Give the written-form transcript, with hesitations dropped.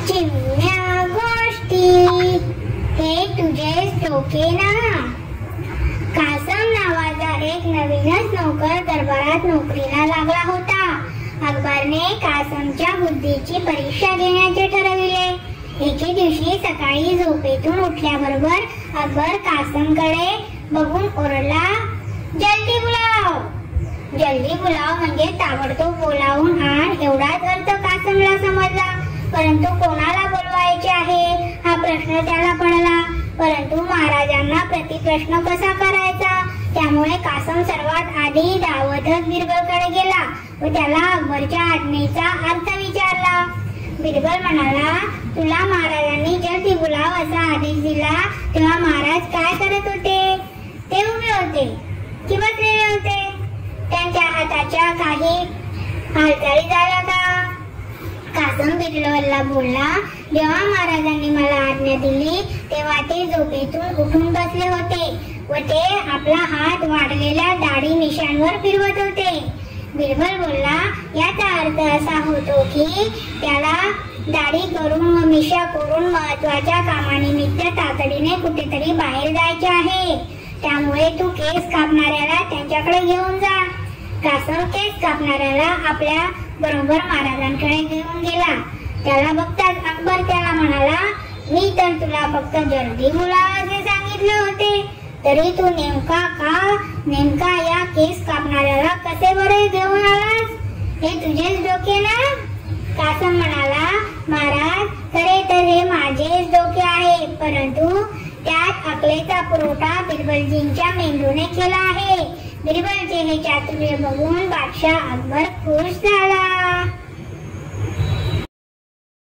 चिमण्या गोष्टी हे तुझेच डोके ना। कासम नावाचा एक नवीनच नोकर दरबारात नोकरीला लागला होता। अकबरने कासमच्या बुद्धीची परीक्षा घेण्याचे ठरविले। एके दिवशी सकाळी झोपेतून उठल्याबरोबर अकबर कासमकडे बघून ओरडला, जल्दी बुलाव। जल्दी बुलाव म्हणजे ताबडतोब बोलावून आण एवढाच अर्थ कासमला समजला। परंतु कोणाला बोलवायचे आहे हा प्रश्न त्याला पडला। परंतु महाराजांना प्रतिप्रश्न कसा करायचा, त्यामुळे कासम सर्वात आधी धावतच बिरबलकडे गेला व त्याला अकबरच्या आज्ञेचा अर्थ विचारला। बिरबल म्हणाला, तुला महाराजांनी जल्दी बुलाव असा आदेश दिला तेव्हा महाराज काय करत होते? ते उभे होते की बसलेले होते? त्यांच्या हाताच्या काही हालचाली झाल्या का? कासम बिरबलला बोलला, जेव्हा महाराजांनी मला आज्ञा दिली तेव्हा ते झोपेतून उठून बसले होते व ते आपला हात वाढलेल्या दाढी मिशांवर फिरवत होते। बिरबल बोलला, याचा अर्थ असा होतो की त्याला दाढी करून व मिशा करून महत्वाच्या कामानिमित्त तातडीने कुठेतरी बाहेर जायचे आहे। त्यामुळे तू केस कापणाऱ्याला त्यांच्याकडे घेऊन जा। कासम केस कापणाऱ्याला आपल्या बरोबर महाराजांकडे घेऊन गेला। त्याला बघताच अकबर त्याला म्हणाला, मी तर तुला फक्त जल्दी बोलाव असे सांगितले होते, तरी तू नेमका या केस कापणाऱ्याला कसे बरे घेऊन आलास? हे तुझेच डोके ना? कासम म्हणाला, महाराज खरे तर हे माझेच डोके आहे, परंतु त्यात अकलेचा पुरवठा बिरबलजींच्या मेंदूने केला आहे। बिरबलचे हे चातुर्य बघून बादशाह अकबर खुश झाला।